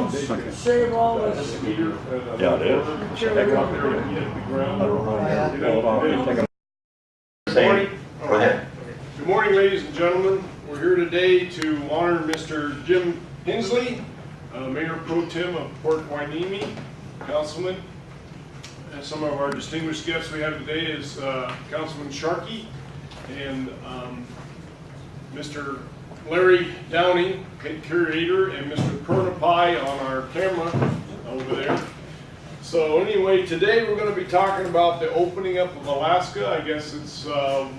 Save all this. Yeah, it is. It's a heck of a video. I don't know. Hold on, let me take a... Good morning. Go ahead. Good morning, ladies and gentlemen. We're here today to honor Mr. Jim Hensley, Mayor Pro Tem of Port Hueneme, Councilman. And some of our distinguished guests we have today is Councilman Sharkey and Mr. Larry Downing, head curator, and Mr. Pernapai on our camera over there. So anyway, today we're going to be talking about the opening up of Alaska. I guess it's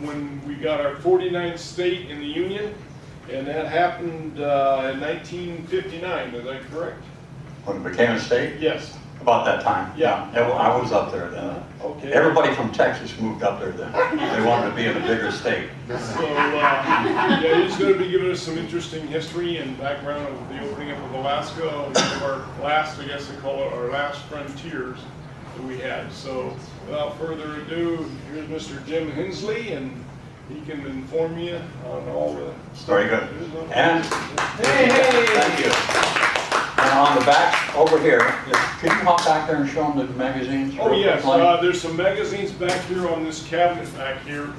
when we got our 49th state in the Union, and that happened in 1959, is that correct? When it became a state? Yes. About that time. Yeah. I was up there then. Okay. Everybody from Texas moved up there then. They wanted to be in a bigger state. So, yeah, he's going to be giving us some interesting history and background of the opening up of Alaska, one of our last, I guess they call it, our last frontiers that we had. So, without further ado, here's Mr. Jim Hensley, and he can inform you on all the stuff. Very good. And thank you. And on the back over here, can you hop back there and show them the magazines? Oh yes, there's some magazines back here on this cabinet back here.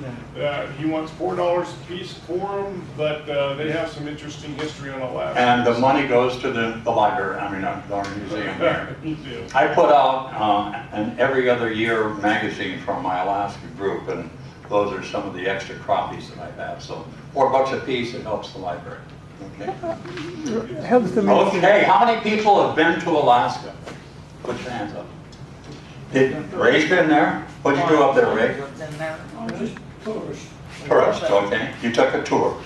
He wants $4 a piece for them, but they have some interesting history on Alaska. And the money goes to the library, I mean, our museum there. Yeah. I put out an every other year magazine from my Alaska group, and those are some of the extra copies that I have. So $4 a piece, it helps the library. Okay. Helps the mission. Okay, how many people have been to Alaska? Put your hands up. Did Ray's been there? What'd you do up there, Ray? Just tourists. Tourist, okay. You took a tour.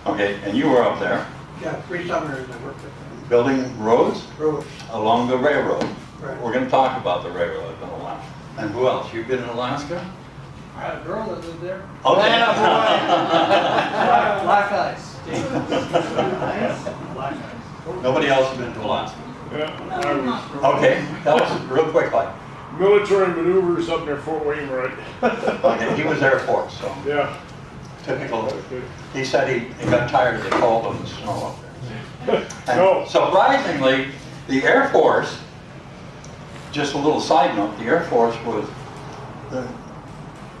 Okay, and you were up there. Yeah, 3 summers I worked with them. Building roads? Roads. Along the railroad. Right. We're going to talk about the railroad in a while. And who else? You've been in Alaska? I had a girl that lived there. Okay. Black ice. Black ice. Nobody else has been to Alaska? Yeah, I was. Okay, tell us real quick, like. Military maneuvers up near Fort Wainwright. Okay, he was Air Force, so Yeah. typical. He said he got tired of the cold and the snow up there. And No. surprisingly, the Air Force, just a little side note, the Air Force was,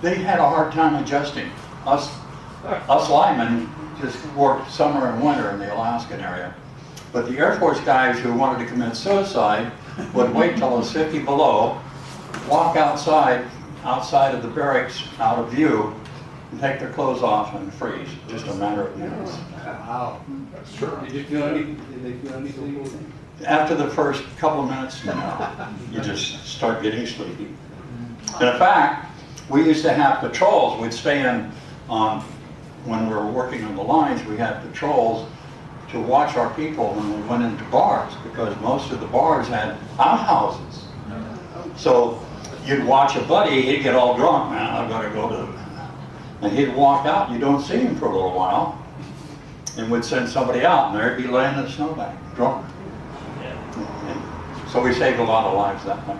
they had a hard time adjusting. Us linemen just worked summer and winter in the Alaskan area. But the Air Force guys who wanted to commit suicide would wait till it was 50 below, walk outside of the barracks, out of view, and take their clothes off and freeze. Just a matter of minutes. Wow. That's true. Did you feel anything? Did they feel anything? After the first couple of minutes, no, you just start getting sleepy. And in fact, we used to have patrols. We'd stay in on, when we were working on the lines, we had patrols to watch our people when we went into bars, because most of the bars had outhouses. So you'd watch a buddy, he'd get all drunk, man, I've got to go to, and he'd walk out, and you don't see him for a little while, and we'd send somebody out, and there'd be laying in the snowbank, drunk. And so we saved a lot of lives that way.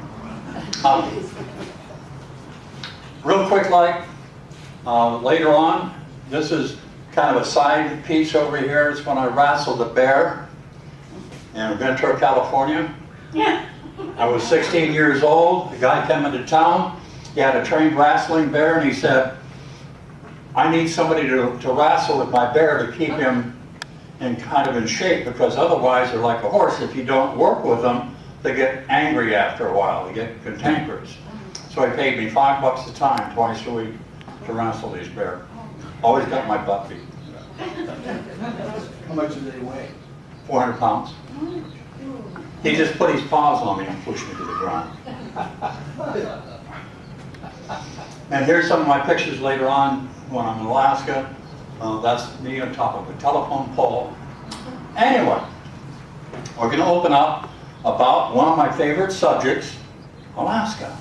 Real quick, like, later on, this is kind of a side piece over here. It's when I wrestled a bear in Ventura, California. Yeah. I was 16 years old. The guy came into town. He had a trained wrestling bear, and he said, I need somebody to wrestle with my bear to keep him in shape, because otherwise they're like a horse. If you don't work with them, they get angry after a while. They get cantankerous. So he paid me $5 a time, twice a week, to wrestle these bears. Always got my butt beat. How much do they weigh? 400 pounds. He just put his paws on me and pushed me to the ground. And here's some of my pictures later on when I'm in Alaska. That's me on top of a telephone pole. Anyway, we're going to open up about one of my favorite subjects, Alaska.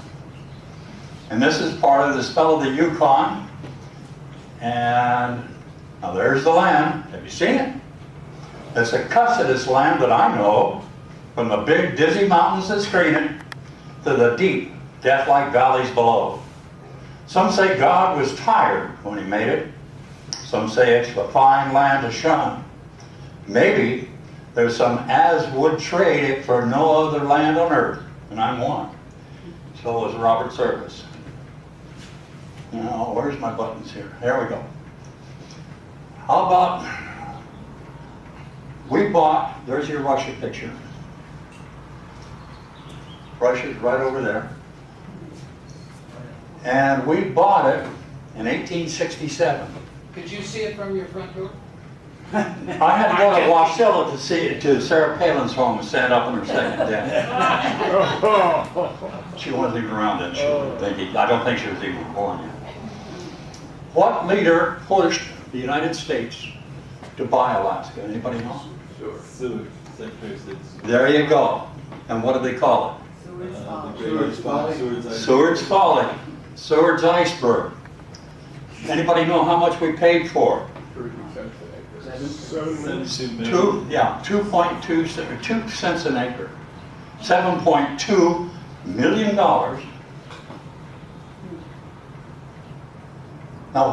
And this is part of the spell of the Yukon. And now there's the land. Have you seen it? It's a cussedest land that I know, from the big dizzy mountains that screen it to the deep, death-like valleys below. Some say God was tired when he made it. Some say it's a fine land to shun. Maybe There's some as would trade it for no other land on earth, and I'm one. So was Robert Service. Now, where's my buttons here? There we go. How about, we bought, there's your Russia picture. Russia's right over there. And we bought it in 1867. Could you see it from your front door? I had to go to Wasilla to see it, to Sarah Palin's home and stand up on her second day. She wasn't even around then. I don't think she was even born yet. What leader pushed the United States to buy Alaska? Anybody know? Seward, Secretary of State. There you go. And what do they call it? Seward's Folly. Seward's Folly. Seward's Iceberg. Anybody know how much we paid for it? 2 cents an acre. $7.2 million. Now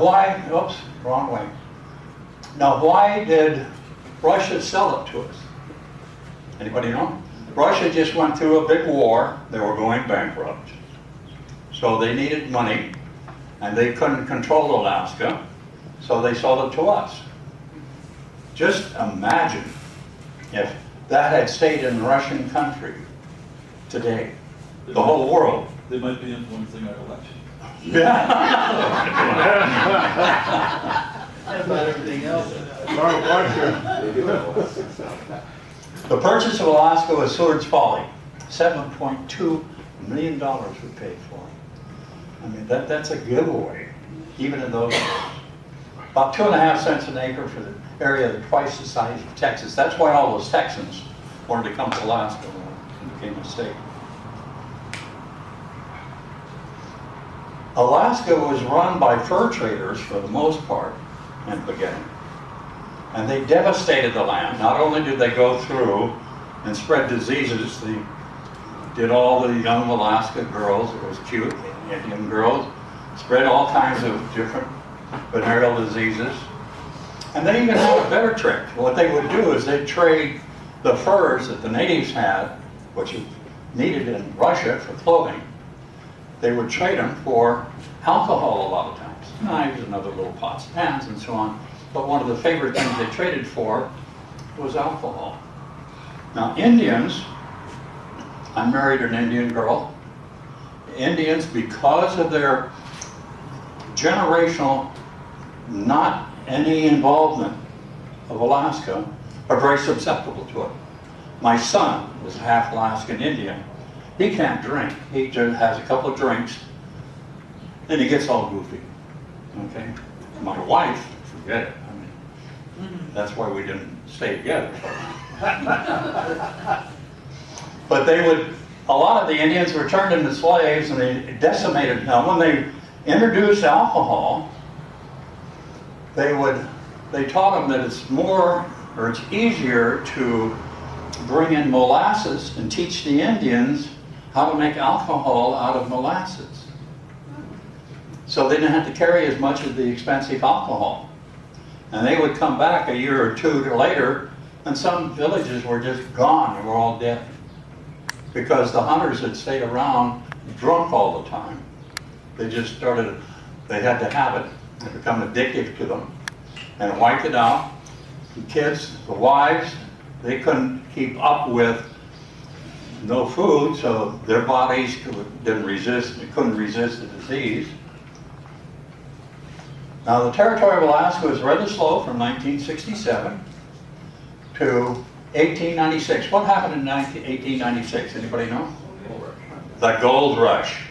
why, oops, wrong way. Now why did Russia sell it to us? Anybody know? Russia just went through a big war. They were going bankrupt. So they needed money, and they couldn't control Alaska, so they sold it to us. Just imagine if that had stayed in Russian country today, the whole world. They might be influencing our election. Yeah. About everything else. The purchase of Alaska was Seward's Folly. $7.2 million we paid for it. I mean, that's a giveaway, even in those days. About 2.5 cents an acre for the area that's twice the size of Texas. That's why all those Texans wanted to come to Alaska when it became a state. Alaska was run by fur traders for the most part in the beginning. And they devastated the land. Not only did they go through and spread diseases, they did all the young Alaska girls, it was cute, Indian girls, spread all kinds of different venereal diseases. And they even had a better trick. What they would do is they'd trade the furs that the natives had, which is needed in Russia for clothing. They would trade them for alcohol a lot of times, knives and other little pots, pans and so on. But one of the favorite things they traded for was alcohol. Now Indians, I married an Indian girl. Indians, because of their generational, not any involvement of Alaska, are very susceptible to it. My son is half Alaskan Indian. He can't drink. He just has a couple of drinks, and he gets all goofy. Okay? My wife, forget it. I mean, that's why we didn't stay together. But they would, a lot of the Indians were turned into slaves, and they decimated. Now, when they introduced alcohol, they taught them that it's more, or it's easier to bring in molasses and teach the Indians how to make alcohol out of molasses. So they didn't have to carry as much of the expensive alcohol. And they would come back a year or two later, and some villages were just gone, they were all dead. Because the hunters had stayed around drunk all the time. They just started, they had to have it. It become addictive to them. And it wiped it out. The kids, the wives, they couldn't keep up with no food, so their bodies couldn't resist the disease. Now the territory of Alaska was rather slow from 1967 to 1896. What happened in 1896? Anybody know? The gold rush.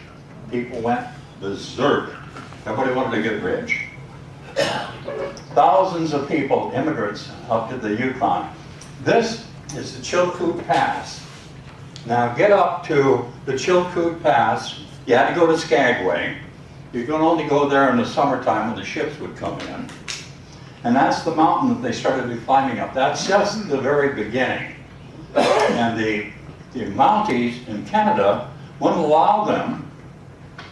People went berserk. Everybody wanted to get rich. Thousands of people, immigrants, up to the Yukon. This is the Chilkoot Pass. Now get up to the Chilkoot Pass. You had to go to Skagway. You could only go there in the summertime when the ships would come in. And that's the mountain that they started climbing up. That's just the very beginning. And the Mounties in Canada wouldn't allow them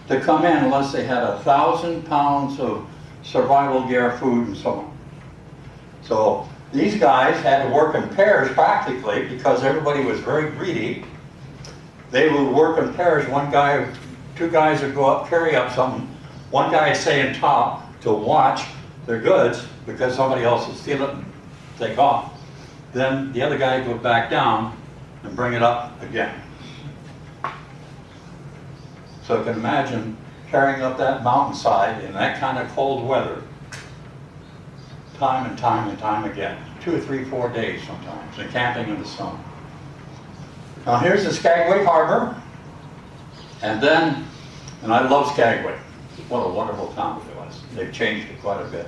to come in unless they had 1,000 pounds of survival gear, food, and so on. So these guys had to work in pairs practically because everybody was very greedy. They would work in pairs. Two guys would go up, carry up something. One guy would stay in top to watch their goods because somebody else would steal it and take off. Then the other guy would go back down and bring it up again. So you can imagine carrying up that mountainside in that kind of cold weather, time and time and time again, 2 or 3, 4 days sometimes, and camping in the snow. Now here's the Skagway Harbor, and I love Skagway. What a wonderful town it was. They've changed it quite a bit.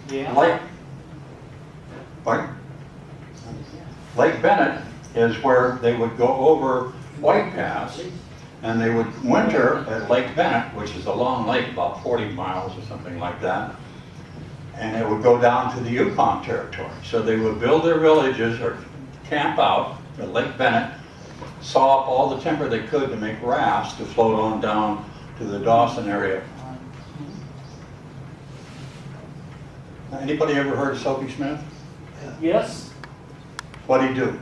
Yeah. Lake Bennett is where they would go over White Pass, and they would winter at Lake Bennett, which is a long lake, about 40 miles or something like that, and it would go down to the Yukon Territory. So they would build their villages or camp out at Lake Bennett, saw up all the timber they could to make rafts to float on down to the Dawson area. Anybody ever heard of Soapy Smith? Yes, What'd he do?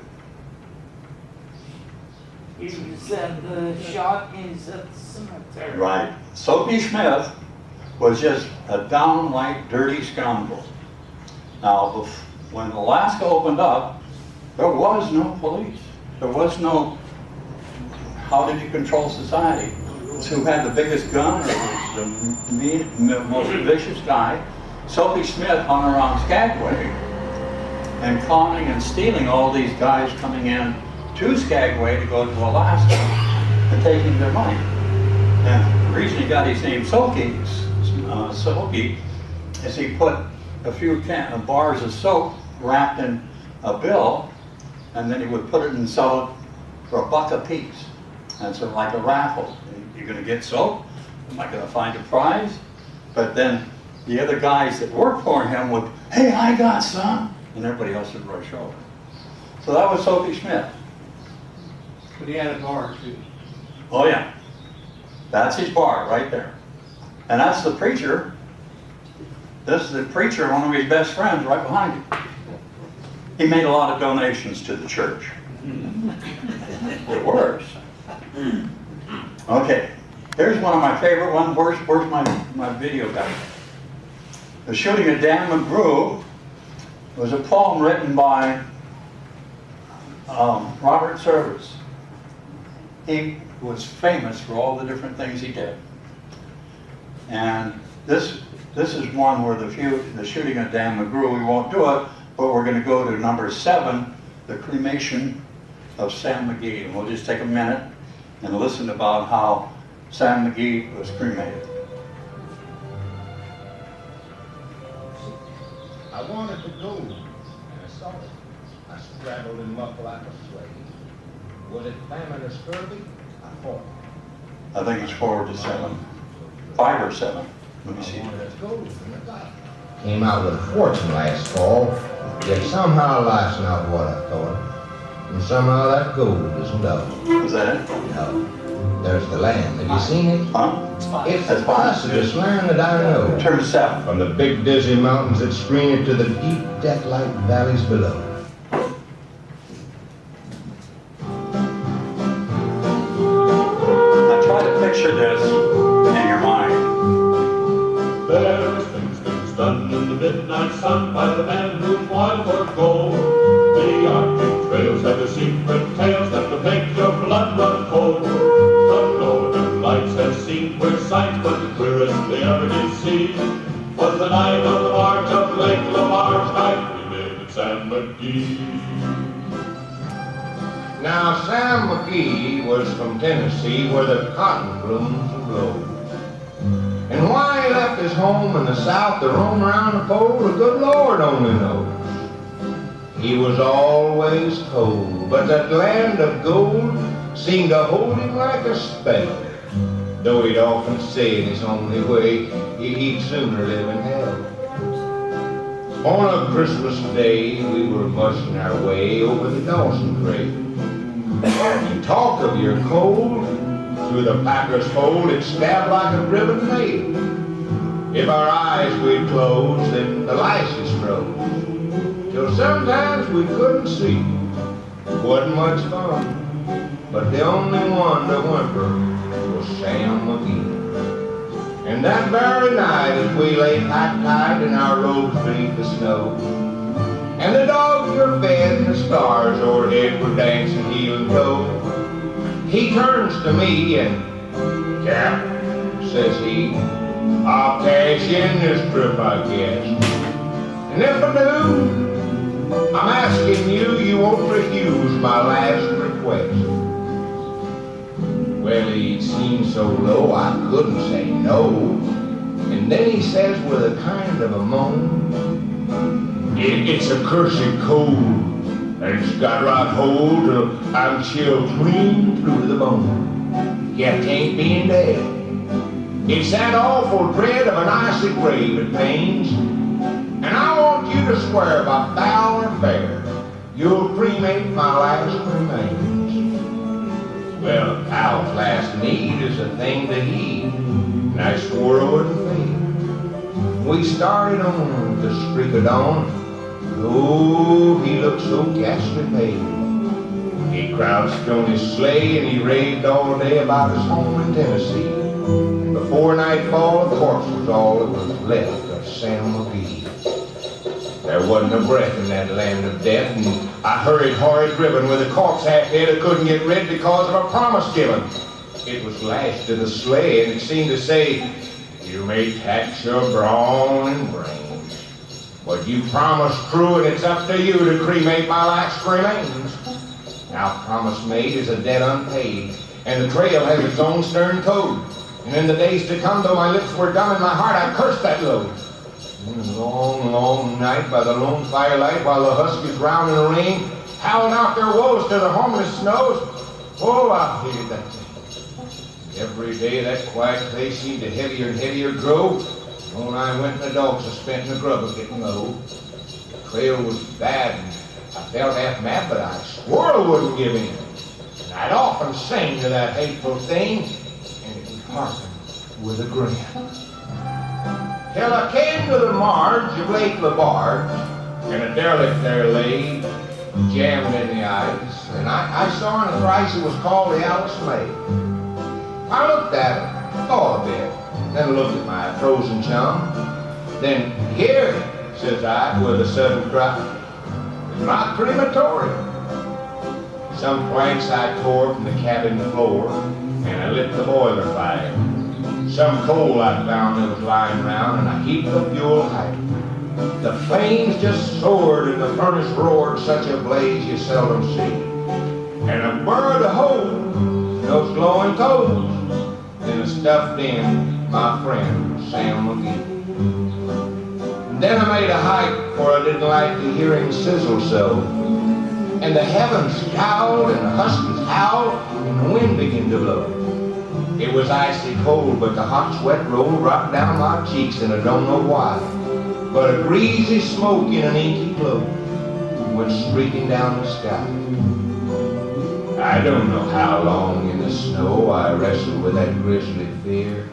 He was at the shot, he's at the cemetery. Right. Soapy Smith was just a downright dirty scoundrel. Now, when Alaska opened up, there was no police. There was no, how did you control society? It's who had the biggest gun or was the most vicious guy. Soapy Smith hung around Skagway and conning and stealing all these guys coming in to Skagway to go to Alaska and taking their money. And the reason he got his name Soapy is he put a few bars of soap wrapped in a bill, and then he would put it and sell it for $1 a piece. And so like a raffle. You're going to get soap? Am I going to find a prize? But then the other guys that worked for him would, hey, I got some, and everybody else would rush over. So that was Soapy Smith. but he had a bar too. Oh yeah, that's his bar right there. And that's the preacher. This is the preacher, one of his best friends right behind him. He made a lot of donations to the church. It works. Okay, here's one of my favorite ones. Where's my video guy? The Shooting at Dan McGrew was a poem written by Robert Service. He was famous for all the different things he did. And this is one where the Shooting at Dan McGrew, we won't do it, but we're going to go to number 7, the cremation of Sam McGee. And we'll just take a minute and listen about how Sam McGee was cremated. I wanted to go, and I saw it. I straddled and muffled like a slave. Was it famine or scurvy? I fought. I think it's 4 to 7. 5 or 7. Let me see. I wanted to go, and I got it. Came out with a fortune last fall, yet somehow life's not what I thought. And somehow that gold isn't up. Is that it? No. There's the land. Have you seen it? Huh? It's That's the fine. fastest land that I know. Turn to 7. From the big dizzy mountains that screen it to the deep death-like valleys below. Now try to picture this in your mind. There's things done in the midnight sun by the man who toiled for gold. The Arctic trails have the secret tales that will make your blood run cold. The northern lights have seen queer sights, but the clearest they ever did see was the night on the march of Lake Lamarche, night we made at Sam McGee. Now, Sam McGee was from Tennessee, where the cotton blooms and blows. And why he left his home in the South to roam around the pole, the good Lord only knows. He was always cold, but that land of gold seemed to hold him like a spell. Though he'd often say in his homely way, he'd sooner live in hell. On a Christmas day, we were mushing our way over the Dawson Trail. You talk of your cold, through the packer's fold, it stabbed like a driven nail. If our eyes we'd close, then the lices froze. till sometimes we couldn't see. Wasn't much fun, but the only one to whimper was Sam McGee. And that very night as we lay tight in our robes beneath the snow, and the dogs were fed and the stars overhead were dancing heel and toe, he turns to me and, "Cap," says he, "I'll cash in this trip, I guess. And if I do, I'm asking you won't refuse my last request." Well, he seemed so low I couldn't say no. And then he says with a kind of a moan, It's a cursed cold, and it's got right hold till I'm chilled clean through to the bone. Yet ain't being dead. It's that awful dread of an icy grave that pains. And I want you to swear by foul or fair, you'll cremate my last remains. Well, a cow's last need is a thing to eat, and I swore I wouldn't fail. We started on the streak of dawn. Oh, he looked so ghastly pale. He crouched on his sleigh and he raved all day about his home in Tennessee. And before nightfall, the corpse was all that was left of Sam McGee. There wasn't a breath in that land of death, and I hurried horrid driven with a corpse half dead I couldn't get rid because of a promise given. It was lashed to the sleigh and it seemed to say, "You may tax your brawn and brains, but you promised true and it's up to you to cremate my last remains." Now promise made is a debt unpaid, and the trail has its own stern code. And in the days to come, though my lips were dumb in my heart, I cursed that load. In a long, long night by the lone firelight, while the huskies round in the rain, howling out their woes to the homeless snows, oh, I hated that thing. Every day that quiet place seemed to heavier and heavier grow. When I went, the dogs were spent in the grub of getting low. The trail was bad, and I felt half mad, but I swore I wouldn't give in. And I'd often sing to that hateful thing, and it would hearken with a grin. Till I came to the marge of Lake Labarge, and a derelict there lay, jammed in the ice, and I saw in a thrice it was called the Alice May. I looked at it, thought a bit, then looked at my frozen chum. Then, "Here," says I with a sudden cry, "is my crematorium." Some planks I tore from the cabin floor, and I lit the boiler fire. Some coal I found that was lying around, and I heaped the fuel high. The flames just soared, and the furnace roared, such a blaze you seldom see. And a bird of hope, those glowing coals, then I stuffed in my friend Sam McGee. Then I made a hike, for I didn't like to hear him sizzle so. And the heavens scowled, and the huskies howled, and the wind began to blow. It was icy cold, but the hot sweat rolled right down my cheeks, and I don't know why. But a greasy smoke in an inky glow went streaking down the sky. I don't know how long in the snow I wrestled with that grisly fear,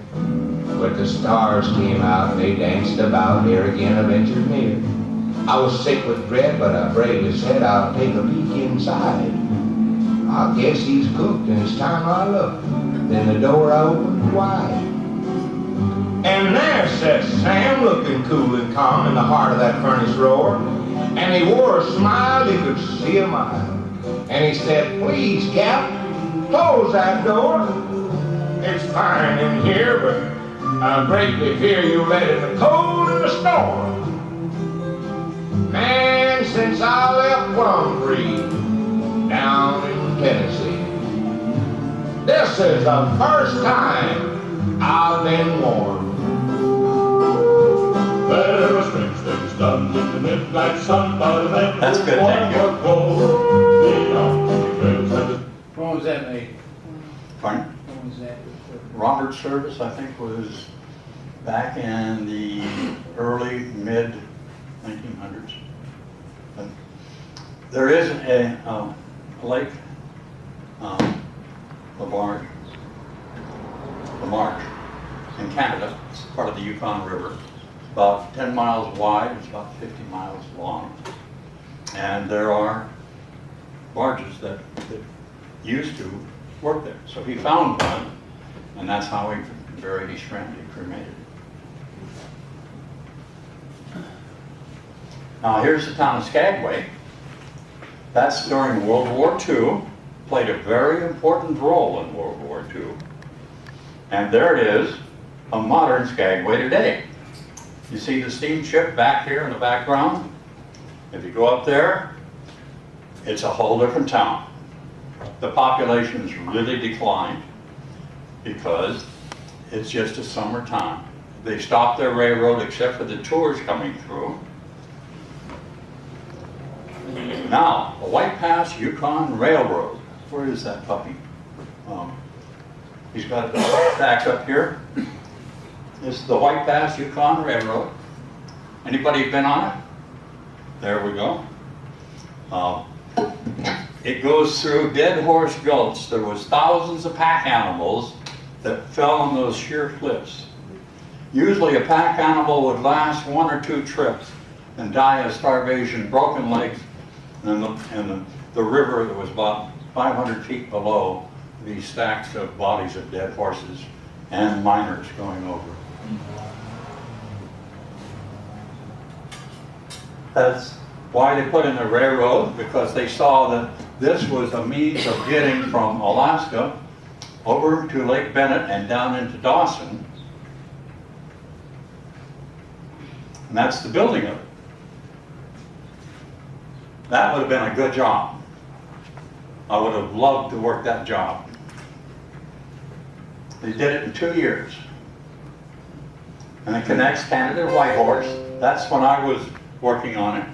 but the stars came out and they danced about, ere again I ventured near. I was sick with dread, but I bravely said I'll take a peek inside. I guess he's cooked and it's time I looked. Then the door I opened wide. And there sat Sam, looking cool and calm in the heart of that furnace roar. And he wore a smile you could see a mile. And he said, "Please, Cap, close that door. It's fine in here, but I greatly fear you'll let in the cold and the storm. Man, since I left Plum Creek down in Tennessee, this is the first time I've been warm." There were strange things done in the midnight sun by the men That's who good, fought thank you. for gold. Beyond the trails that When was that made? Pardon? When was that? Robert's service, I think, was back in the early, mid-1900s. There is a lake, the Marsh, in Canada. It's part of the Yukon River. About 10 miles wide, it's about 50 miles long. And there are barges that used to work there. So he found one, and that's how he buried his friend. He cremated it. Now here's the town of Skagway. That's during World War II. Played a very important role in World War II. And there it is, a modern Skagway today. You see the steamship back here in the background? If you go up there, it's a whole different town. The population has really declined because it's just a summer town. They stopped their railroad except for the tours coming through. Now, the White Pass Yukon Railroad. Where is that puppy? He's got it back up here. This is the White Pass Yukon Railroad. Anybody been on it? There we go. It goes through Dead Horse Gulch. There was thousands of pack animals that fell on those sheer cliffs. Usually a pack animal would last 1 or 2 trips and die of starvation, broken legs, and the river that was about 500 feet below these stacks of bodies of dead horses and miners going over. That's why they put in the railroad, because they saw that this was a means of getting from Alaska over to Lake Bennett and down into Dawson. And that's the building of it. That would have been a good job. I would have loved to work that job. They did it in 2 years. And it connects Canada to Whitehorse. That's when I was working on it.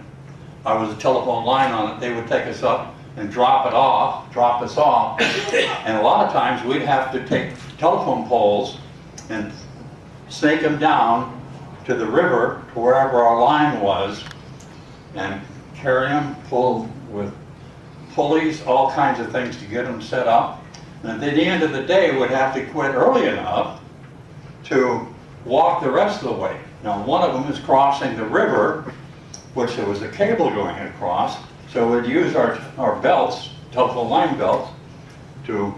I was a telephone line on it. They would take us up and drop us off. And a lot of times we'd have to take telephone poles and snake them down to the river, to wherever our line was, and carry them, pull with pulleys, all kinds of things to get them set up. And at the end of the day, we'd have to quit early enough to walk the rest of the way. Now, one of them is crossing the river, which there was a cable going across, so we'd use our belts, telephone line belts, to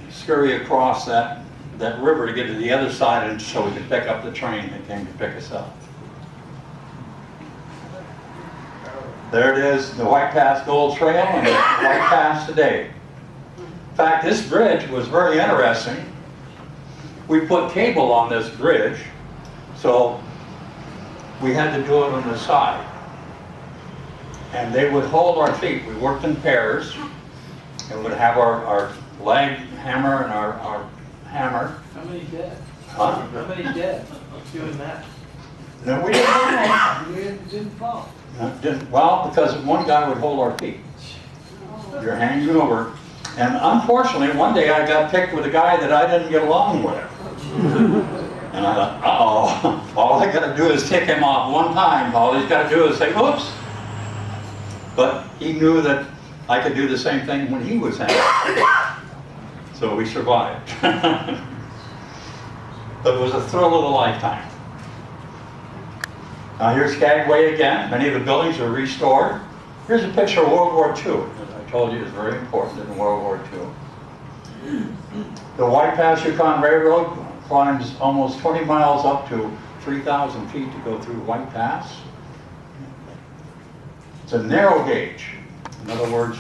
scurry across that river to get to the other side, and so we could pick up the train that came to pick us up. There it is, the White Pass Gold Trail and the White Pass today. In fact, this bridge was very interesting. We put cable on this bridge, so we had to do it on the side. And they would hold our feet. We worked in pairs, and would have our leg hammer and our hammer. How many dead? Huh? How many dead doing that? No, we didn't. We didn't fall. Well, because one guy would hold our feet. You're hanging over. And unfortunately, one day I got picked with a guy that I didn't get along with. And I thought, uh-oh, all I got to do is tick him off one time. All he's got to do is say, oops. But he knew that I could do the same thing when he was hanging. So we survived. But it was a thrill of a lifetime. Now here's Skagway again. Many of the buildings are restored. Here's a picture of World War II. As I told you, it's very important in World War II. The White Pass Yukon Railroad climbs almost 20 miles up to 3,000 feet to go through White Pass. It's a narrow gauge. In other words,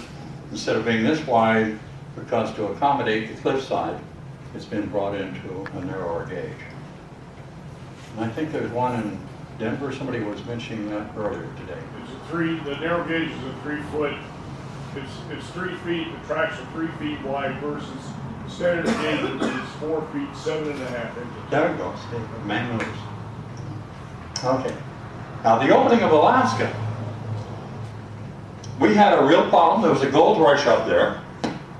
instead of being this wide, because to accommodate the cliffside, it's been brought into a narrower gauge. And I think there's one in Denver. Somebody was mentioning that earlier today. The narrow gauge is a 3 foot, it's 3 feet, the tracks are 3 feet wide versus the standard gauge is 4 feet, 7.5 inches. There it goes, man knows. Okay, now the opening of Alaska. We had a real problem. There was a gold rush up there.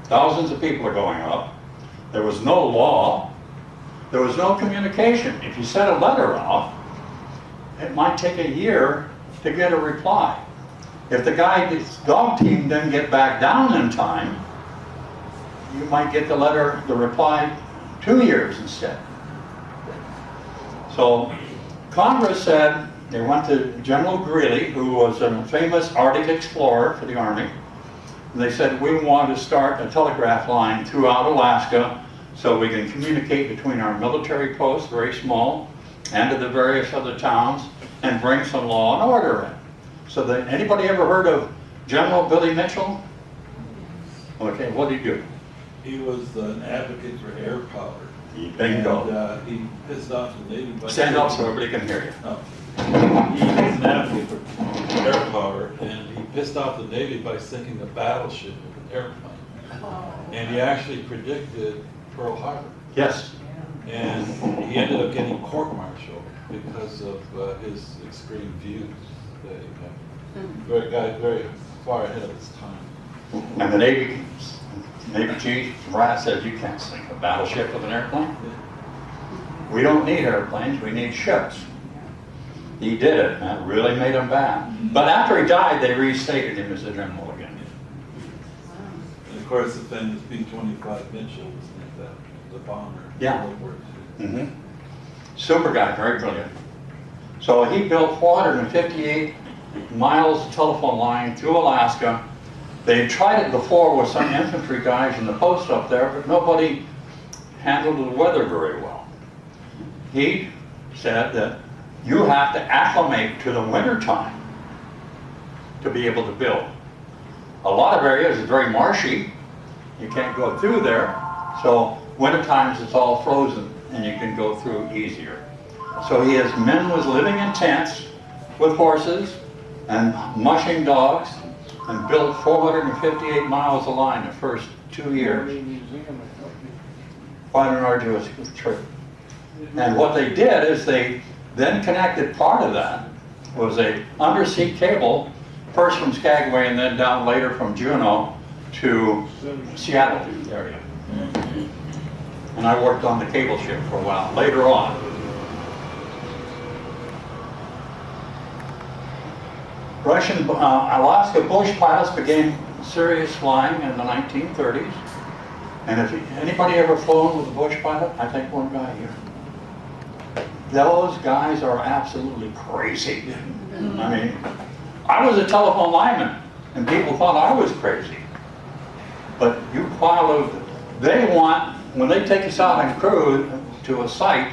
Thousands of people are going up. There was no law. There was no communication. If you sent a letter off, it might take a year to get a reply. If the guy's dog team didn't get back down in time, you might get the reply 2 years instead. So Congress said, They went to General Greeley, who was a famous Arctic explorer for the Army. And they said, we want to start a telegraph line throughout Alaska so we can communicate between our military posts, very small, and to the various other towns, and bring some law and order in. So that, anybody ever heard of General Billy Mitchell? Okay, what did he do? He was an advocate for air power. Bingo. And he pissed off the Navy by... Stand up so everybody can hear you. Oh. He was an advocate for air power, and he pissed off the Navy by sinking a battleship with an airplane. And he actually predicted Pearl Harbor. Yes. And he ended up getting court-martialed because of his extreme views that he had. Very far ahead of his time. And the Navy Chief Rat says, you can't sink a battleship with an airplane. We don't need airplanes, we need ships. He did it, and that really made him bad. But after he died, they reinstated him as a general again. And of course, the famous B-25 Mitchell was the bomber. Yeah. World War II. Mm-hmm. Super guy, very brilliant. So he built 458 miles of telephone line through Alaska. They tried it before with some infantry guys in the post up there, but nobody handled the weather very well. He said that you have to acclimate to the winter time to be able to build. A lot of areas is very marshy. You can't go through there. So winter times it's all frozen and you can go through easier. So his men was living in tents with horses and mushing dogs and built 458 miles of line the first 2 years. Quite an arduous trip. And what they did is they then connected part of that was a undersea cable, first from Skagway and then down later from Juneau to Seattle area. And I worked on the cable ship for a while, later on. Russian Alaska bush pilots began serious flying in the 1930s. And if anybody ever flown with a bush pilot, I think one guy here. Those guys are absolutely crazy. I mean, I was a telephone lineman, and people thought I was crazy. But you follow, they want, when they take us out on crew to a site,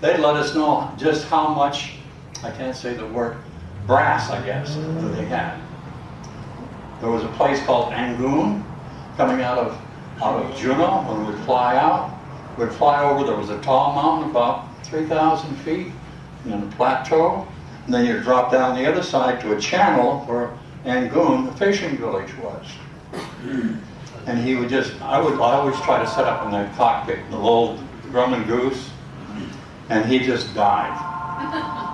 they let us know just how much, I can't say the word, brass, I guess, that they had. There was a place called Angoon coming out of Juneau. When we'd fly out, we'd fly over, there was a tall mountain about 3,000 feet, and then a plateau, and then you drop down the other side to a channel where Angoon, the fishing village, was. And he would just, I always try to set up in the cockpit, the little drum and goose, and he just dived.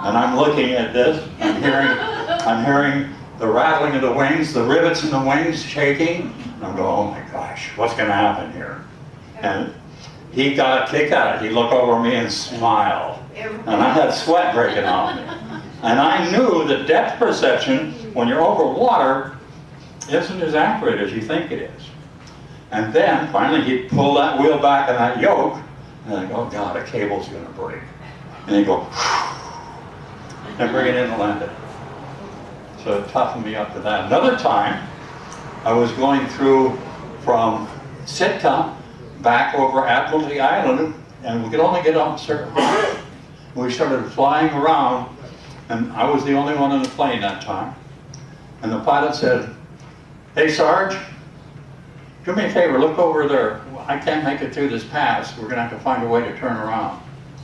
And I'm looking at this, I'm hearing the rattling of the wings, the rivets in the wings shaking, and I'm going, oh my gosh, what's going to happen here? And he got a kick out of it. He looked over at me and smiled. And I had sweat breaking off me. And I knew that depth perception, when you're over water, isn't as accurate as you think it is. And then, finally, he'd pull that wheel back on that yoke, and I go, oh God, a cable's going to break. And he'd go, and bring it in and land it. So it toughened me up to that. Another time, I was going through from Sitka back over Admiralty Island, and we could only get up a certain height. We started flying around, and I was the only one in the plane that time. And the pilot said, hey Sarge, do me a favor, look over there. I can't make it through this pass. We're gonna have to find a way to turn around.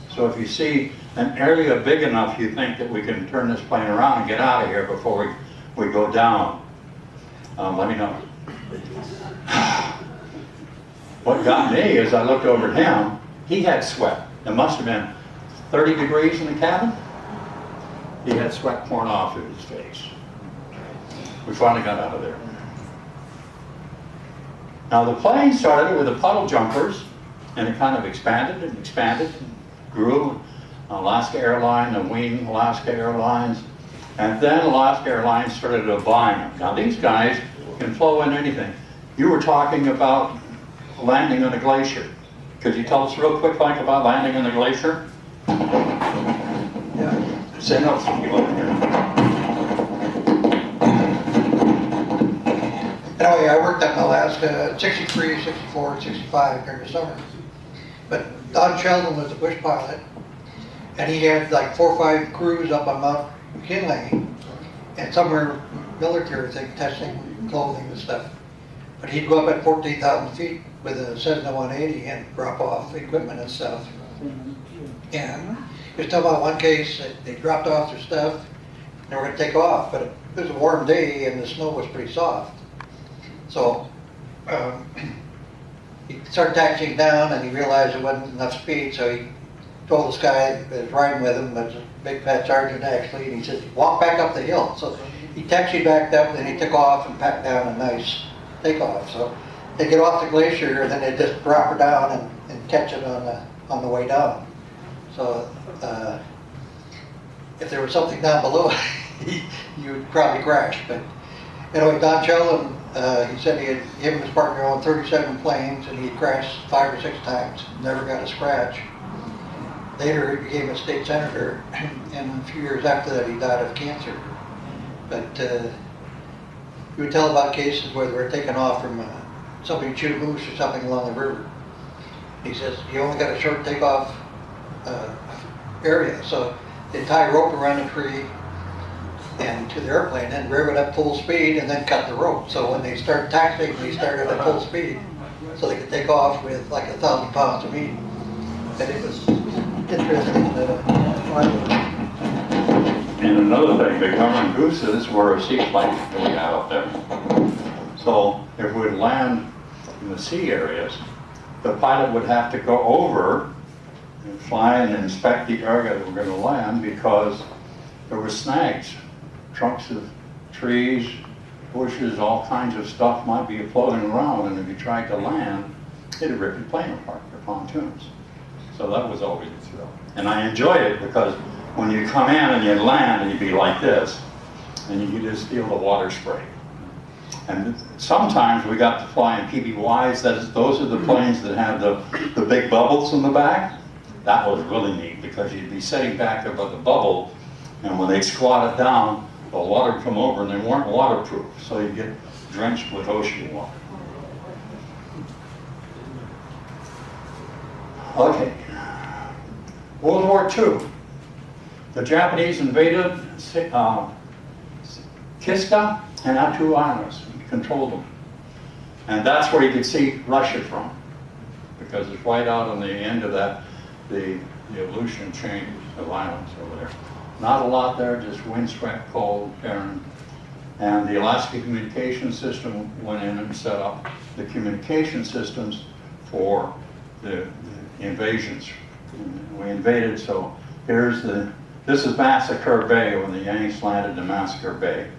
So if you see an area big enough you think that we can turn this plane around and get out of here before we go down, let me know. What got me is I looked over at him, he had sweat. It must have been 30 degrees in the cabin. He had sweat pouring off of his face. We finally got out of there. Now the plane started with the puddle jumpers, and it kind of expanded and expanded and grew. Alaska Airlines and Wing Alaska Airlines, and then Alaska Airlines started buying them. Now these guys can flow in anything. You were talking about landing on a glacier. Could you tell us real quick, Mike, about landing on a glacier? Yeah. Send up some people in here. Anyway, I worked up in Alaska 63, 64, 65 during the summer. But Don Sheldon was the bush pilot, and he had like 4 or 5 crews up on Mount McKinley, and some were military thing, testing clothing and stuff. But he'd go up at 14,000 feet with a Cessna 180 and drop off equipment and stuff. And he was talking about one case that they dropped off their stuff, and they were going to take off, but it was a warm day and the snow was pretty soft. So he started taxiing down, and he realized there wasn't enough speed, so he told this guy that was riding with him, that was a big fat sergeant actually, and he said, walk back up the hill. So he taxied back up, and he took off and packed down a nice takeoff. So they get off the glacier, and then they just drop her down and catch it on the way down. So if there was something down below, you would probably crash. But anyway, Don Sheldon, he said him and his partner owned 37 planes, and he crashed 5 or 6 times, never got a scratch. Later, he became a state senator, and a few years after that, he died of cancer. But he would tell about cases where they were taken off from somebody chewed a moose or something along the river. He says, you only got a short takeoff area, so they tie a rope around a tree and to the airplane, and rev it up full speed, and then cut the rope. So when they started taxiing, they started at full speed, so they could take off with like 1,000 pounds of meat. And it was interesting. And another thing, the Cumberland Gooses were a seaplane that we had up there. So if we'd land in the sea areas, the pilot would have to go over and fly and inspect the area that we're going to land, because there were snags, trunks of trees, bushes, all kinds of stuff might be floating around, and if you tried to land, it'd rip your plane apart, your pontoons. So that was always a thrill. And I enjoyed it because when you come in and you land and you'd be like this, and you could just feel the water spray. And sometimes we got to fly in PBYs, those are the planes that have the big bubbles in the back. That was really neat, because you'd be sitting back there by the bubble, and when they squatted down, the water would come over, and they weren't waterproof, so you'd get drenched with ocean water. Okay. World War II. The Japanese invaded Kiska and Attu Islands, controlled them. And that's where you could see Russia from, because it's right out on the end of that, the Aleutian chain of islands over there. Not a lot there, just windswept, cold, barren. And the Alaska Communication System went in and set up the communication systems for the invasions. We invaded, so this is Massacre Bay, when the Yanks landed in Massacre Bay.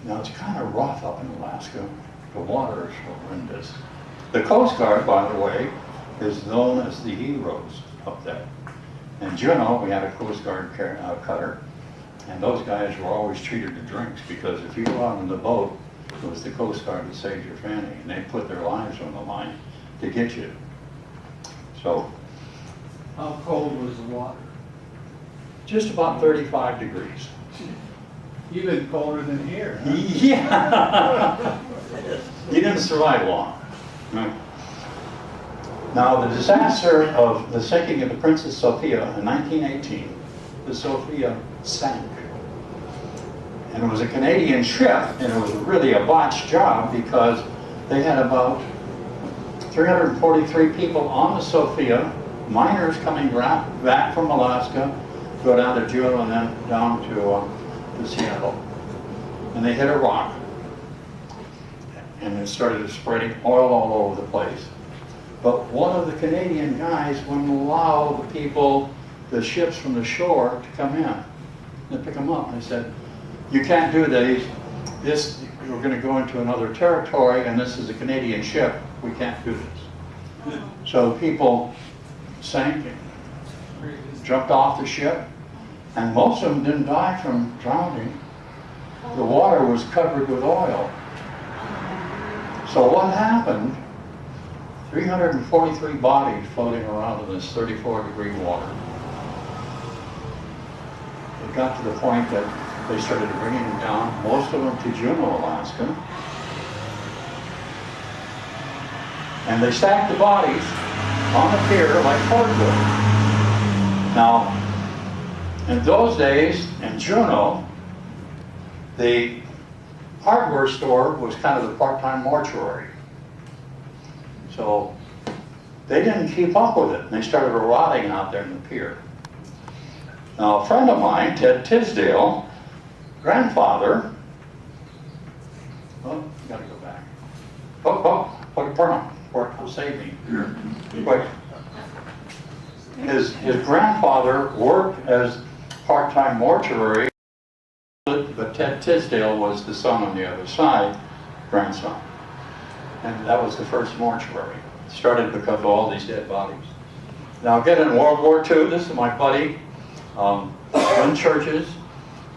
Now it's kind of rough up in Alaska. The water is horrendous. The Coast Guard, by the way, is known as the heroes up there. And Juneau, we had a Coast Guard cutter, and those guys were always treated to drinks, because if you go out in the boat, it was the Coast Guard that saved your fanny, and they put their lives on the line to get you. So, How cold was the water? just about 35 degrees. Even colder than here, huh? Yeah. You didn't survive long. No. Now, the disaster of the sinking of the Princess Sophia in 1918, the Sophia sank. And it was a Canadian ship, and it was really a botched job, because they had about 343 people on the Sophia, miners coming back from Alaska, go down to Juneau and then down to Seattle. And they hit a rock, and it started spreading oil all over the place. But one of the Canadian guys wouldn't allow the people, the ships from the shore, to come in. They pick them up, and they said, you can't do these. We're going to go into another territory, and this is a Canadian ship. We can't do this. So people sank and jumped off the ship, and most of them didn't die from drowning. The water was covered with oil. So what happened 343 bodies floating around in this 34-degree water. It got to the point that they started bringing them down, most of them to Juneau, Alaska. And they stacked the bodies on the pier like cordwood. Now, in those days, in Juneau, the hardware store was kind of the part-time mortuary. So they didn't keep up with it, and they started rotting out there in the pier. Now, a friend of mine, Ted Tisdale, grandfather, oh, gotta go back. Save me. Quick. His grandfather worked as part-time mortuary, but Ted Tisdale was the son on the other side, grandson. And that was the first mortuary. It started because of all these dead bodies. Now again, in World War II, this is my buddy, Glenn Churches.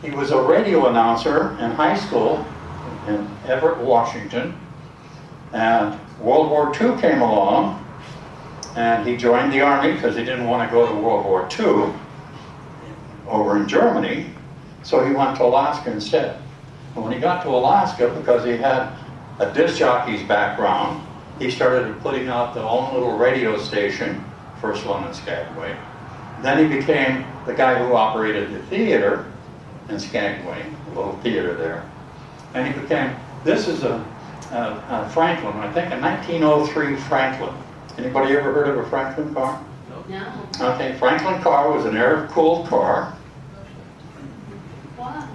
He was a radio announcer in high school in Everett, Washington. And World War II came along, and he joined the Army because he didn't want to go to World War II over in Germany, so he went to Alaska instead. And when he got to Alaska, because he had a disc jockey's background, he started putting out the own little radio station, first one in Skagway. Then he became the guy who operated the theater in Skagway, a little theater there. And he became, this is a Franklin, I think a 1903 Franklin. Anybody ever heard of a Franklin car? No. Okay, Franklin car was an air-cooled car. Why?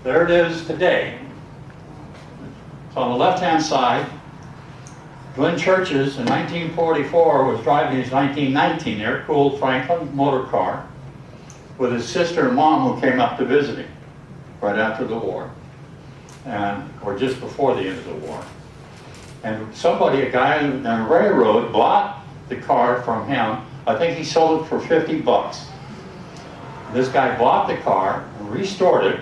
There it is today. So on the left-hand side, Glenn Churches in 1944 was driving his 1919 air-cooled Franklin motor car with his sister and mom who came up to visit him right after the war, or just before the end of the war. And somebody, a guy on a railroad, bought the car from him. I think he sold it for 50 bucks. This guy bought the car, restored it,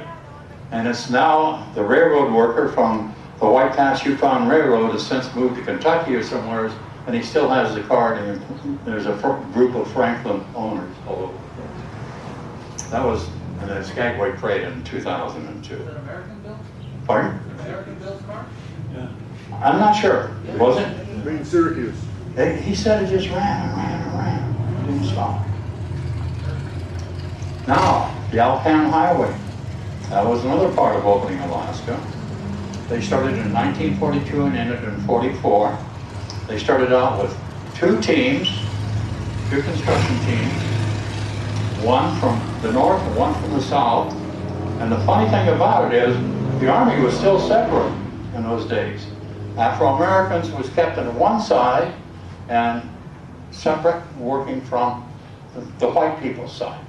and it's now the railroad worker from the White Pass Yukon Railroad has since moved to Kentucky or somewhere, and he still has the car, and there's a group of Franklin owners all over the place. That was in the Skagway Parade in 2002. Is that American built? Pardon? American built car? Yeah. I'm not sure. Was it? Made in Syracuse. He said it just ran and ran and ran. It didn't stop. Now, the Alpine Highway. That was another part of opening Alaska. They started in 1942 and ended in 44. They started out with two teams, two construction teams, one from the north and one from the south. And the funny thing about it is, the Army was still separate in those days. Afro-Americans was kept on one side and separate, working from the white people's side.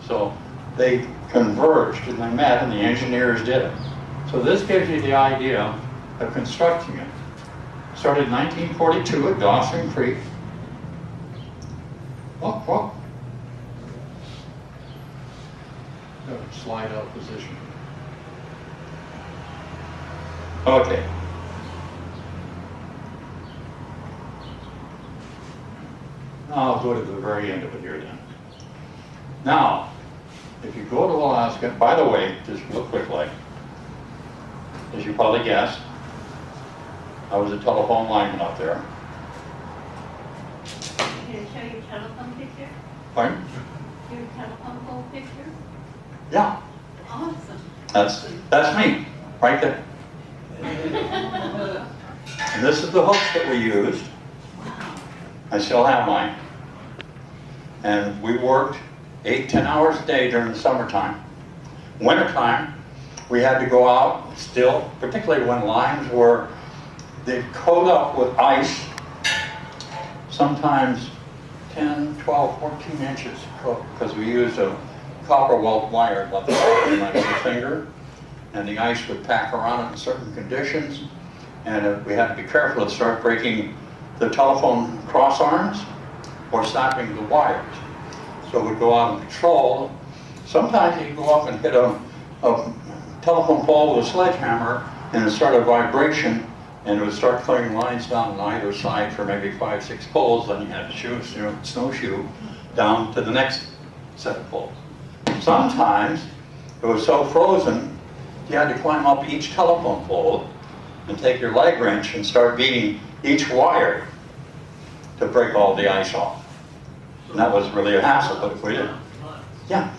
So they converged and they met and the engineers did it. So this gives you the idea of constructing it. Started in 1942 at Dawson Creek. Oh. Got a slide out position. Okay. I'll go to the very end of it here then. Now, if you go to Alaska, by the way, just real quick, like, as you probably guessed, I was a telephone lineman out there. Can you show your telephone picture? Pardon? Your telephone pole picture? Yeah, Awesome. that's me, right there. And this is the hooks that we used. I still have mine. And we worked 8-10 hours a day during the summertime. Wintertime, we had to go out still, particularly when lines were, they'd coat up with ice, sometimes 10, 12, 14 inches, because we used a copper weld wire like the finger, and the ice would pack around it in certain conditions, and we had to be careful to start breaking the telephone cross arms or snapping the wires. So we'd go out and patrol. Sometimes you'd go up and hit a telephone pole with a sledgehammer and it started a vibration and it would start clearing lines down on either side for maybe 5, 6 poles, then you had to snowshoe down to the next set of poles. Sometimes it was so frozen, you had to climb up each telephone pole and take your leg wrench and start beating each wire to break all the ice off. And that was really a hassle, but if we did. Yeah.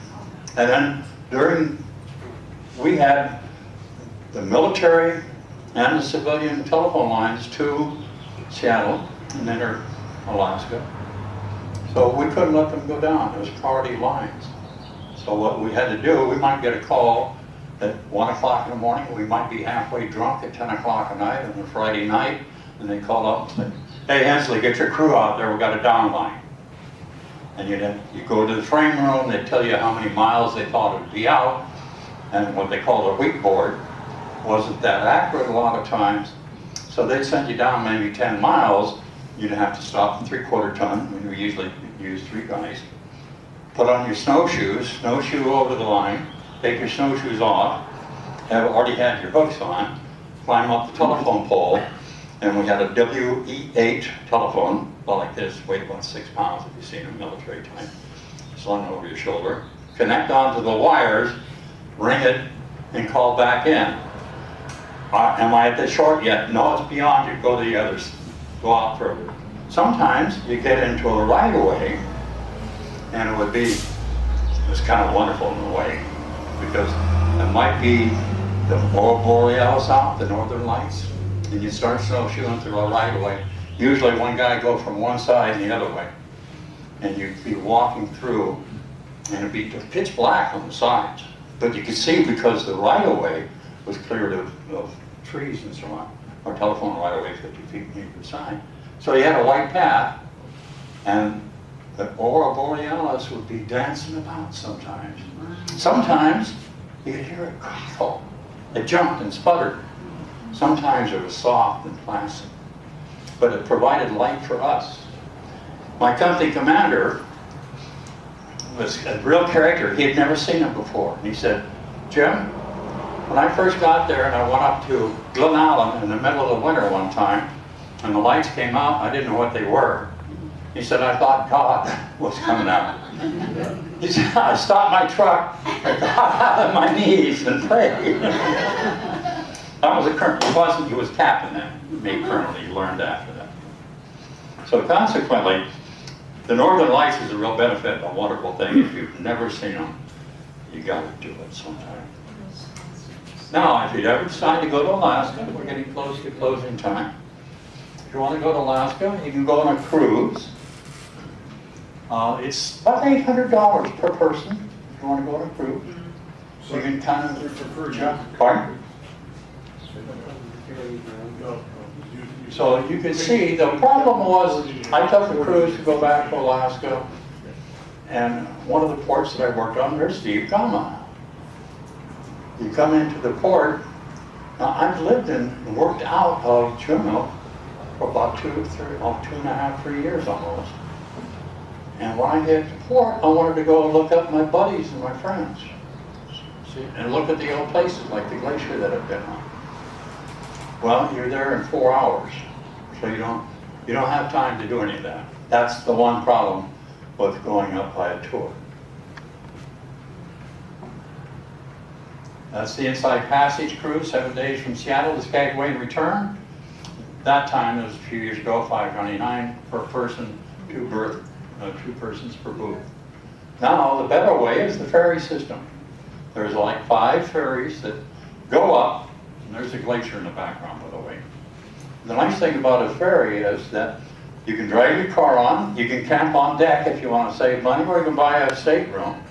And then we had the military and the civilian telephone lines to Seattle and then Alaska. So we couldn't let them go down. It was priority lines. So what we had to do, we might get a call at 1 o'clock in the morning. We might be halfway drunk at 10 o'clock at night on a Friday night, and they call up and say, "Hey, Hensley, get your crew out there. We've got a down line." And you go to the frame room. They tell you how many miles they thought it would be out, and what they call a weak board wasn't that accurate a lot of times. So they'd send you down maybe 10 miles. You'd have to stop in 3/4 ton. We usually use 3 guys. Put on your snowshoes, snowshoe over the line, take your snowshoes off, already had your hooks on, climb up the telephone pole, and we had a WE8 telephone, about like this, weighed about 6 pounds if you've seen a military type, slung over your shoulder, connect onto the wires, ring it, and call back in. Am I at the short yet? No, it's beyond you. Go to the others. Go out further. Sometimes you get into a right-of-way, and it was kind of wonderful in a way, because it might be the aurora borealis out, the northern lights, and you start snowshoeing through a right-of-way. Usually one guy go from one side and the other way, and you'd be walking through, and it'd be pitch black on the sides, but you could see because the right-of-way was cleared of trees and so on. Our telephone right-of-way 50 feet on either side. So you had a white path, and the aurora borealis would be dancing about sometimes. Sometimes you could hear it crackle. It jumped and sputtered. Sometimes it was soft and placid, but it provided light for us. My company commander was a real character. He had never seen it before. And he said, "Jim, when I first got there and I went up to Glen Allen in the middle of the winter one time, and the lights came out, I didn't know what they were." He said, "I thought God was coming out." He said, "I stopped my truck, I got out on my knees and prayed." That was a colonel. He was captain then. He made colonel. He learned after that. So consequently, the Northern Lights is a real benefit, a wonderful thing. If you've never seen them, you got to do it sometime. Now, if you'd ever decide to go to Alaska, we're getting close to closing time. If you want to go to Alaska, you can go on a cruise. It's about $800 per person if you want to go on a cruise. So you can kind of jump. Pardon? So you can see the problem was I took a cruise to go back to Alaska, and one of the ports that I worked on, there's Steve Gama. You come into the port. Now I've lived and worked out of Juneau for about 2.5, 3 years almost. And when I hit the port, I wanted to go look up my buddies and my friends. See, and look at the old places like the glacier that I've been on. Well, you're there in 4 hours, so you don't have time to do any of that. That's the one problem with going up by a tour. That's the Inside Passage cruise, 7 days from Seattle to Skagway and return. That time, it was a few years ago, $5.99 per person, 2 persons per booth. Now, the better way is the ferry system. There's like 5 ferries that go up, and there's a glacier in the background, by the way. The nice thing about a ferry is that you can drive your car on, you can camp on deck if you want to save money, or you can buy a stateroom.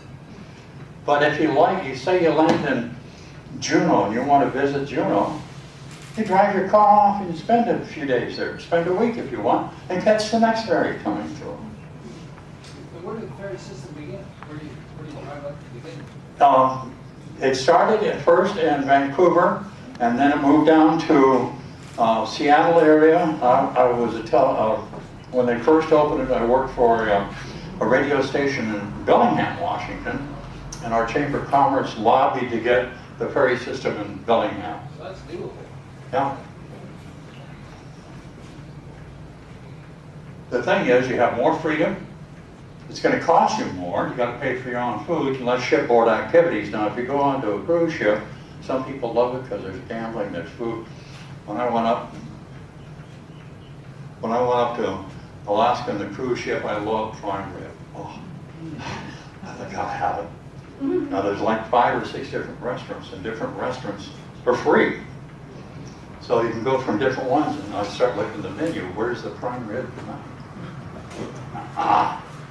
But if you like, you say you land in Juneau and you want to visit Juneau, you drive your car off and you spend a few days there. Spend a week if you want, and catch the next ferry coming through. Where did the ferry system begin? Where do you drive up to begin? It started at first in Vancouver, and then it moved down to Seattle area. I was when they first opened it, I worked for a radio station in Bellingham, Washington, and our Chamber of Commerce lobbied to get the ferry system in Bellingham. So that's doable. Yeah. the thing is, you have more freedom. It's going to cost you more. You got to pay for your own food and less shipboard activities. Now, if you go onto a cruise ship, some people love it because there's gambling, there's food. When I went up to Alaska in the cruise ship, I loved prime rib. Oh, I gotta have it. Now, there's like 5 or 6 different restaurants, and different restaurants are free. So you can go from different ones, and I start looking at the menu. Where's the prime rib tonight?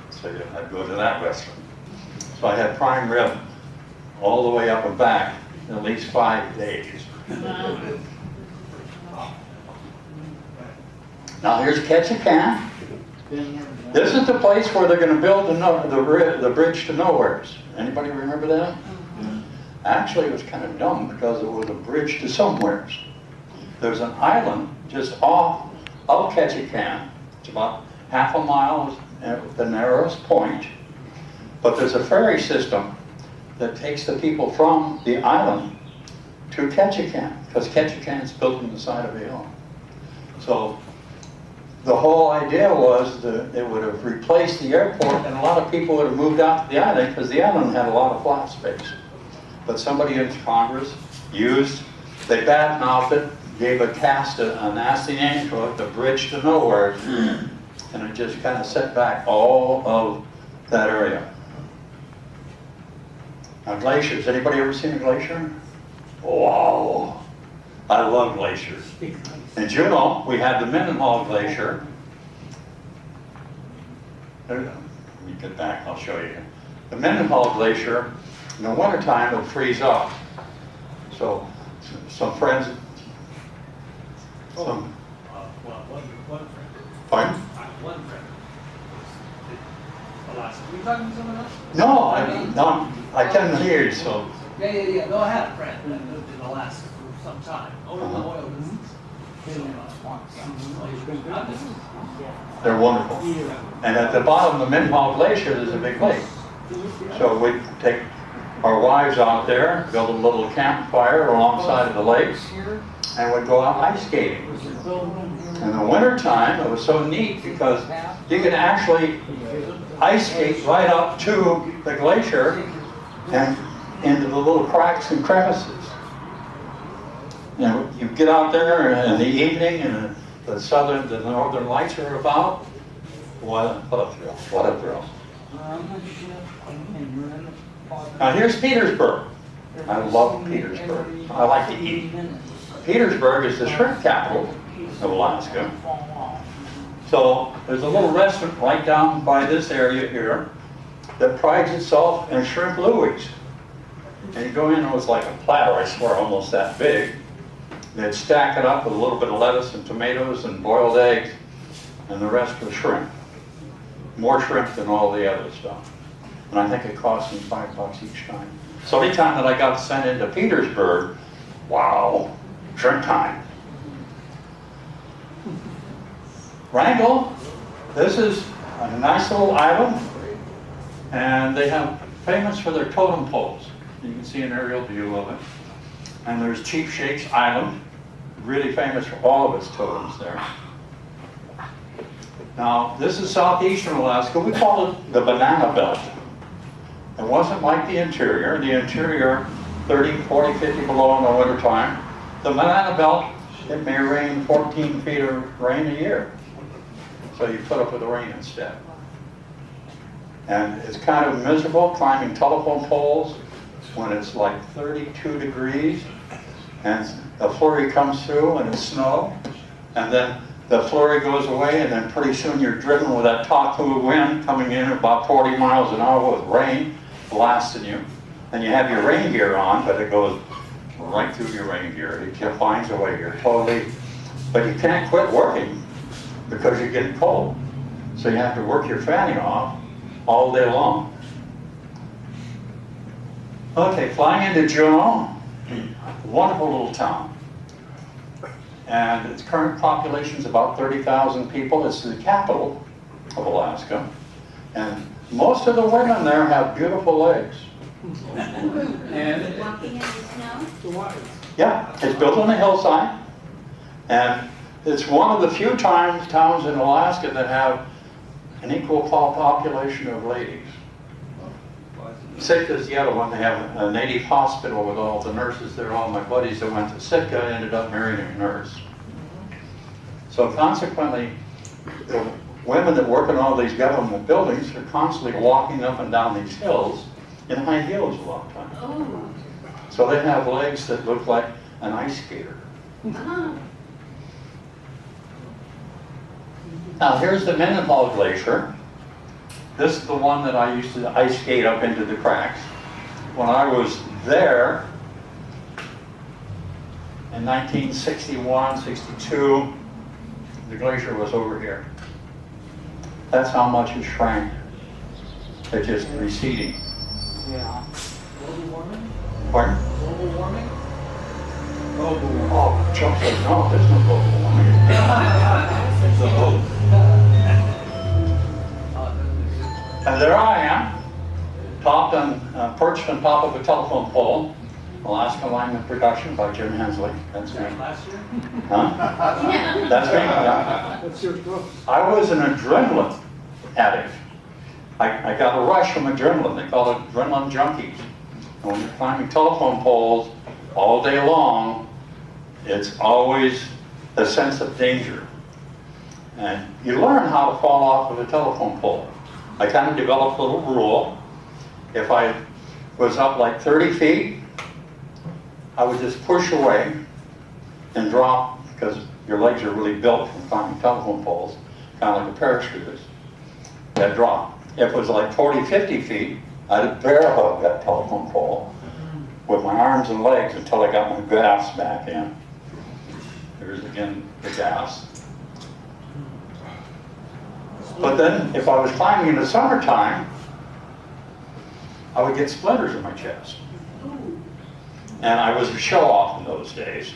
So I'd go to that restaurant. So I had prime rib all the way up and back in at least 5 days. Now here's Ketchikan. This is the place where they're going to build the bridge to nowheres. Anybody remember that? Actually, it was kind of dumb because it was a bridge to somewheres. There's an island just off of Ketchikan. It's about half a mile at the narrowest point. But there's a ferry system that takes the people from the island to Ketchikan, because Ketchikan is built on the side of a hill. So the whole idea was that it would have replaced the airport, and a lot of people would have moved out to the island because the island had a lot of flat space. But somebody in Congress they badmouthed it, gave a nasty name to it, the bridge to nowhere, and it just kind of set back all of that area. Now, glaciers. Anybody ever seen a glacier? Wow! I love glaciers. In Juneau, we had the Mendenhall Glacier. Let me get back, I'll show you. The Mendenhall Glacier, in the wintertime, would freeze up. So, some friends... One friend. Pardon? One friend. Alaska. Were you talking to someone else? No, I can't hear you, so... Yeah. No, I had a friend that lived in Alaska for some time. Over the oil business. They're wonderful. And at the bottom of the Mendenhall Glacier, there's a big lake. So we'd take our wives out there, build a little campfire alongside of the lake, and we'd go out ice skating. In the wintertime, it was so neat because you could actually ice skate right up to the glacier and into the little cracks and crevices. You know, you get out there in the evening and the northern lights are about. What a thrill, what a thrill. Now here's Petersburg. I love Petersburg. I like to eat. Petersburg is the shrimp capital of Alaska. So there's a little restaurant right down by this area here that prides itself in shrimp louis. And you go in, it was like a platter, I swear, almost that big. They'd stack it up with a little bit of lettuce and tomatoes and boiled eggs, and the rest was shrimp. More shrimp than all the other stuff. And I think it cost me $5 each time. So anytime that I got sent into Petersburg, wow, shrimp time. Wrangell, this is a nice little island, and they have famous for their totem poles. You can see an aerial view of it. And there's Chief Shake's Island, really famous for all of its totems there. Now, this is southeastern Alaska. We call it the banana belt. It wasn't like the interior. The interior, 30, 40, 50 below in the wintertime. The banana belt, it may rain 14 feet of rain a year. So you put up with the rain instead. And it's kind of miserable climbing telephone poles when it's like 32 degrees and a flurry comes through and it's snow, and then the flurry goes away, and then pretty soon you're driven with that taku wind coming in at about 40 miles an hour with rain blasting you. And you have your rain gear on, but it goes right through your rain gear. It just finds a way. You're totally, but you can't quit working because you're getting cold. So you have to work your fanny off all day long. Okay, flying into Juneau, wonderful little town. And its current population is about 30,000 people. It's the capital of Alaska. And most of the women there have beautiful legs. And Walking in the snow? yeah, it's built on a hillside. And it's one of the few towns in Alaska that have an equal population of ladies. Sitka's the other one. They have a native hospital with all the nurses there. All my buddies that went to Sitka ended up marrying a nurse. So consequently, the women that work in all these government buildings are constantly walking up and down these hills in high heels a lot of times. Oh. So they have legs that look like an ice skater. Uh-huh. Now here's the Mendenhall Glacier. This is the one that I used to ice skate up into the cracks. When I was there in 1961, 62, the glacier was over here. That's how much it shrank. It's just receding. Yeah. Global warming? Pardon? Global warming? Oh, Chuck said, no, there's no global warming. It's a hoax. And there I am, perched on top of a telephone pole. Alaska Lineman Production by Jim Hensley. That's me. Last year? Huh? That's me, yeah. What's your book? I was an adrenaline addict. I got a rush from adrenaline. They call it adrenaline junkies. And when you're climbing telephone poles all day long, it's always a sense of danger. And you learn how to fall off of a telephone pole. I kind of developed a little rule. If I was up like 30 feet, I would just push away and drop, because your legs are really built from climbing telephone poles, kind of like a parachute is. That drop. If it was like 40, 50 feet, I'd bear hug that telephone pole with my arms and legs until I got my gas back in. There's again the gas. But then, if I was climbing in the summertime, I would get splinters in my chest. And I was a show-off in those days.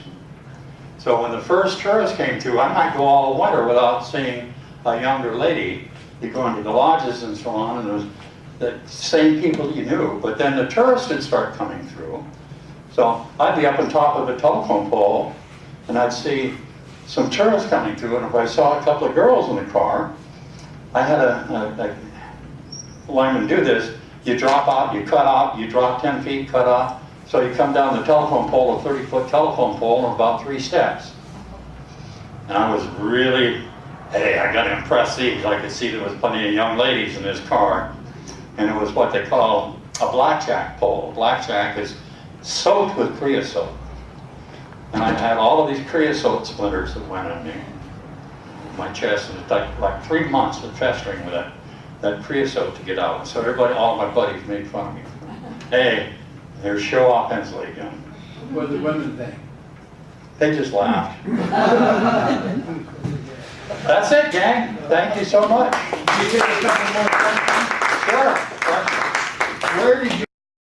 So when the first tourists came through, I might go all winter without seeing a younger lady. You go into the lodges and so on, and there was the same people you knew. But then the tourists would start coming through. So I'd be up on top of a telephone pole, and I'd see some tourists coming through, and if I saw a couple of girls in the car, I had a lineman do this. You drop out, you cut out, you drop 10 feet, cut off. So you come down the telephone pole, a 30-foot telephone pole, in about 3 steps. And I was really, hey, I got to impress these. I could see there was plenty of young ladies in this car. And it was what they call a blackjack pole. Blackjack is soaked with creosote. And I had all of these creosote splinters that went on me. My chest, and it took like 3 months of festering with that creosote to get out. And so everybody, all my buddies made fun of me. Hey, there's show-off Hensley again. What do the women think? They just laughed. That's it, gang. Thank you so much. You take a couple more questions? Sure.